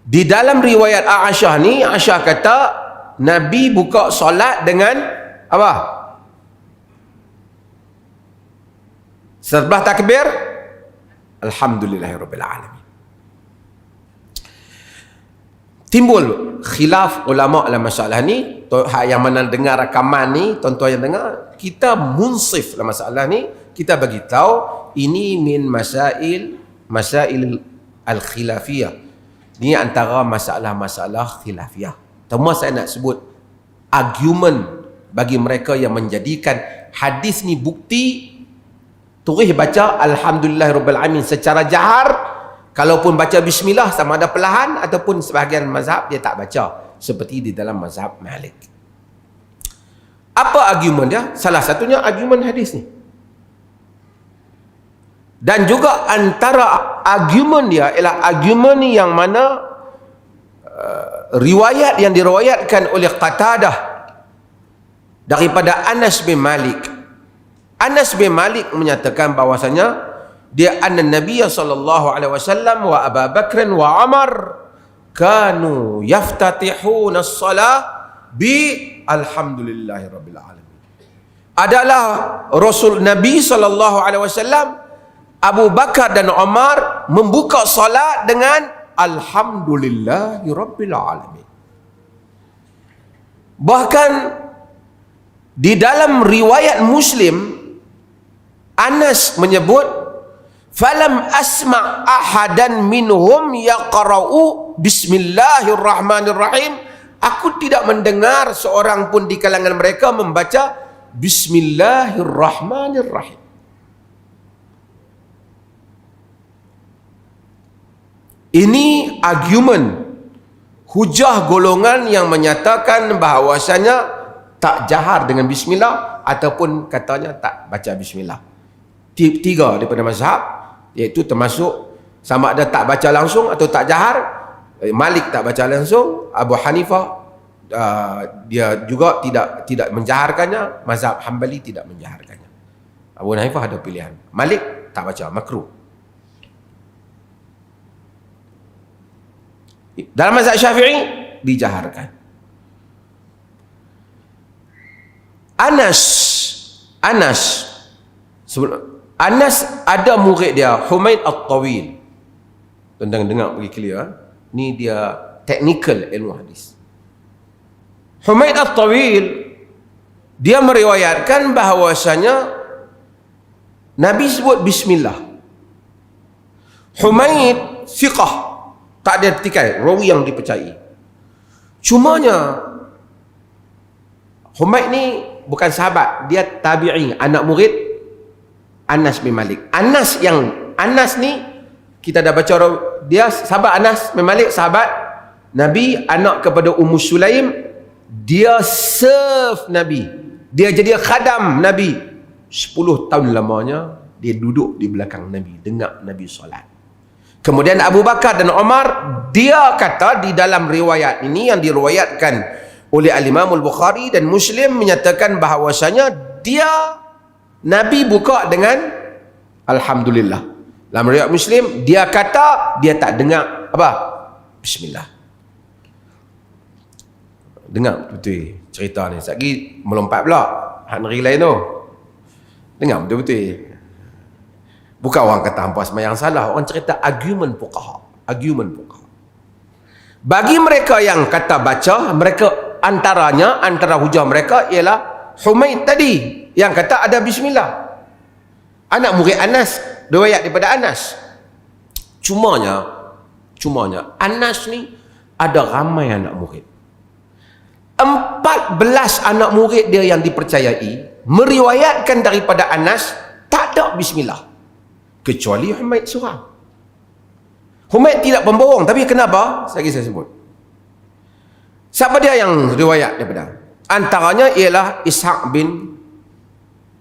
Di dalam riwayat Aisyah ni, Aisyah kata Nabi buka solat dengan apa? Setelah takbir, Alhamdulillahirabbil alamin. Timbul khilaf ulama dalam masalah ni. Yang mana dengar rakaman ni, tuan-tuan yang dengar, kita munsif dalam masalah ni, kita bagi tahu ini min masail al-khilafiyah. Ini antara masalah-masalah khilafiyah. Terutama saya nak sebut argument bagi mereka yang menjadikan hadis ni bukti. Terus baca Alhamdulillahirabbil alamin secara jahar, kalaupun baca bismillah sama ada perlahan ataupun sebahagian mazhab dia tak baca, seperti di dalam mazhab Malik. Apa argument dia? Salah satunya argument hadis ni. Dan juga antara argument dia ialah argument yang mana riwayat yang diriwayatkan oleh Qatadah daripada Anas bin Malik. Anas bin Malik menyatakan bahwasanya dia anna Nabiy sallallahu alaihi wasallam wa Abu Bakr wa Umar kanu yaftatihuna as-salah bi alhamdulillahirabbil alamin. Adalah Rasul Nabi sallallahu alaihi wasallam, Abu Bakar dan Umar membuka salat dengan alhamdulillahirabbil alamin. Bahkan di dalam riwayat Muslim, Anas menyebut, falam asma' ahadan minhum yaqra'u bismillahirrahmanirrahim. Aku tidak mendengar seorang pun di kalangan mereka membaca bismillahirrahmanirrahim. Ini argument, hujah golongan yang menyatakan bahawasanya tak jahar dengan bismillah ataupun katanya tak baca bismillah. Tiga daripada mazhab, iaitu termasuk sama ada tak baca langsung atau tak jahar. Malik tak baca langsung, Abu Hanifah dia juga tidak menjaharkannya, mazhab Hambali tidak menjaharkannya. Abu Hanifah ada pilihan, Malik tak baca, makruh. Dalam mazhab Syafi'i dijaharkan. Anas ada murid dia, Humaid At-Tawil. Tuan-tuan dengar bagi clear, ni dia technical ilmu hadis. Humaid At-Tawil dia meriwayatkan bahawasanya Nabi sebut bismillah. Humaid siqah, tak ada petikai, rawi yang dipercayai. Cumanya Humaid ni bukan sahabat, dia tabi'i, anak murid Anas bin Malik. Anas ni kita dah baca, dia sahabat. Anas bin Malik sahabat Nabi, anak kepada Ummu Sulaim. Dia serve Nabi, dia jadi khadam Nabi 10 tahun lamanya. Dia duduk di belakang Nabi, dengar Nabi solat. Kemudian Abu Bakar dan Umar, dia kata di dalam riwayat ini yang diriwayatkan oleh Al-Imam Al-Bukhari dan Muslim menyatakan bahawasanya Nabi buka dengan alhamdulillah. Dalam riwayat Muslim dia kata dia tak dengar apa? Bismillah. Dengar betul cerita ni. Sekali melompat pula hak negeri lain tu. Dengar betul-betul. Bukan orang kata hampa sembahyang salah, orang cerita argument fuqaha. Bagi mereka yang kata baca, mereka antara hujah mereka ialah Humaid tadi yang kata ada bismillah. Anak murid Anas, riwayat daripada Anas. Cumanya Anas ni ada ramai anak murid. 14 anak murid dia yang dipercayai meriwayatkan daripada Anas tak ada bismillah. Kecuali Humaid seorang. Humaid tidak pembohong, tapi kenapa? Saya sebut. Siapa dia yang riwayat daripada? Antaranya ialah Ishaq bin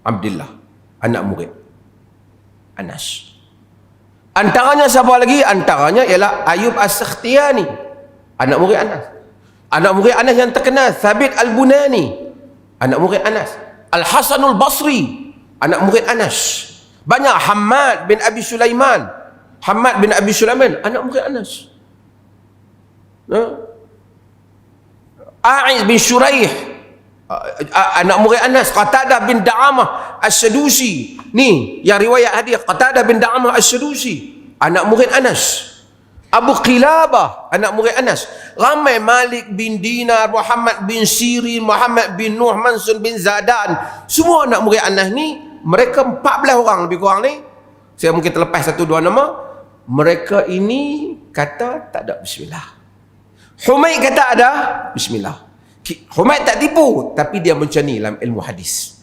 Abdullah, anak murid Anas. Antaranya siapa lagi? Antaranya ialah Ayub As-Sakhtiyani, anak murid Anas. Anak murid Anas yang terkenal, Thabit Al-Bunani, anak murid Anas. Al-Hasanul Basri, anak murid Anas. Banyak. Hamad bin Abi Sulaiman, anak murid Anas. A'id bin Shuraih, anak murid Anas. Qatadah bin Da'amah As-Sadusi, ni yang riwayat hadis. Qatadah bin Da'amah As-Sadusi, anak murid Anas. Abu Qilabah, anak murid Anas. Ramai, Malik bin Dinar, Muhammad bin Sirin, Muhammad bin Nuh, Mansur bin Zadan. Semua anak murid Anas ni, mereka 14 orang lebih kurang ni. Saya mungkin terlepas satu dua nama. Mereka ini kata tak ada bismillah. Humaid kata ada bismillah. Humaid tak tipu, tapi dia macam ni dalam ilmu hadis.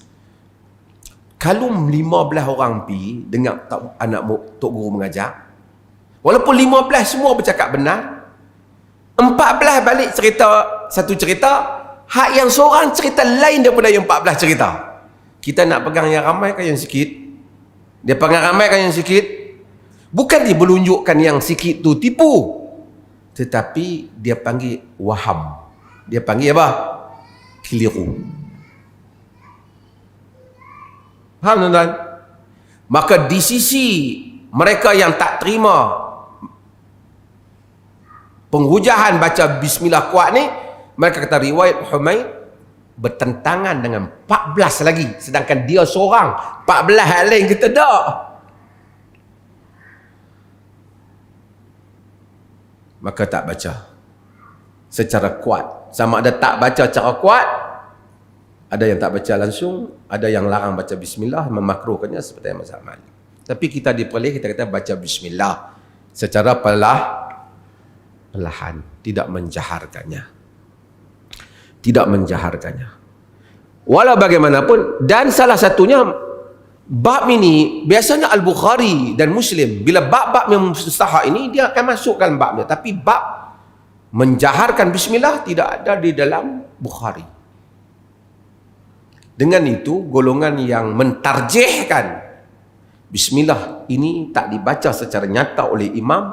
Kalau 15 orang pi dengar anak tok guru mengajar, walaupun 15 semua bercakap benar, 14 balik cerita satu cerita, hak yang seorang cerita lain daripada yang 14 cerita. Kita nak pegang yang ramai kan yang sikit? Dia pegang ramai kan yang sikit? Bukan dia menunjukkan yang sikit tu tipu, tetapi dia panggil waham. Dia panggil apa? Keliru. Faham tuan-tuan? Maka di sisi mereka yang tak terima penghujahan baca bismillah kuat ni, mereka kata riwayat Humaid bertentangan dengan 14 lagi, sedangkan dia seorang 14 hal lain kita tak. Maka tak baca secara kuat. Sama ada tak baca secara kuat, ada yang tak baca langsung, ada yang larang baca bismillah, memakruhkannya seperti mazhab Malik. Tapi kita diperoleh, kita kata baca bismillah secara perlahan, tidak menjaharkannya. Tidak menjaharkannya. Walau bagaimanapun, dan salah satunya bab ini biasanya Al-Bukhari dan Muslim bila bab-bab yang mustahak ini dia akan masukkan babnya, tapi bab menjaharkan bismillah tidak ada di dalam Bukhari. Dengan itu golongan yang mentarjihkan bismillah ini tak dibaca secara nyata oleh imam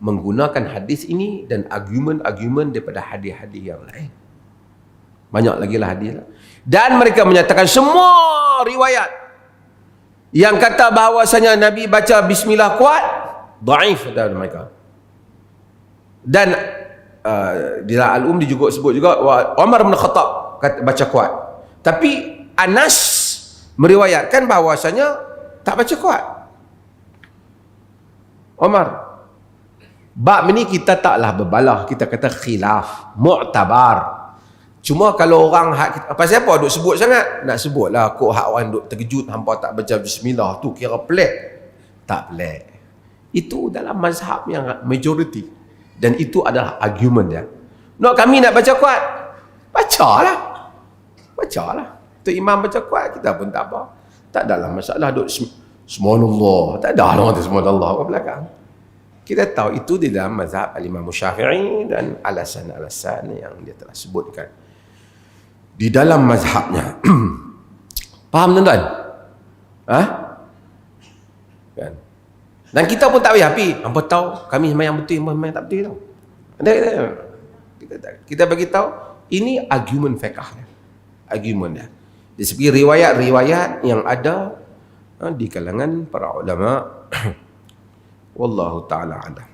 menggunakan hadis ini dan argumen-argumen daripada hadis-hadis yang lain. Banyak lagi lah hadis. Dan mereka menyatakan semua riwayat yang kata bahawasanya Nabi baca bismillah kuat, dhaif dari mereka. Dan di Al-Um dia juga sebut juga Umar bin Khattab baca kuat. Tapi Anas meriwayatkan bahawasanya tak baca kuat. Umar. Bab ini kita taklah berbalah, kita kata khilaf, mu'tabar. Cuma kalau orang pasal apa duk sebut sangat? Nak sebutlah kok hak orang duk terkejut hampa tak baca bismillah tu kira pelik. Tak pelik. Itu dalam mazhab yang majoriti. Dan itu adalah argumen dia. Nak kami nak baca kuat, bacalah. Bacalah. Tu imam baca kuat, kita pun tak apa. Tak adalah masalah duk subhanallah. Tak ada orang kata subhanallah kat belakang. Kita tahu itu di dalam mazhab Al-Imam Syafi'i dan alasan-alasan yang dia telah sebutkan di dalam mazhabnya. Faham tuan-tuan? Kan? Dan kita pun tak payah api. Hampa tahu kami sembahyang betul, sembahyang tak betul tau. Kita bagi tahu ini argumen fiqh dia. Argumen dia. Di segi riwayat-riwayat yang ada di kalangan para ulama. Wallahu ta'ala alam.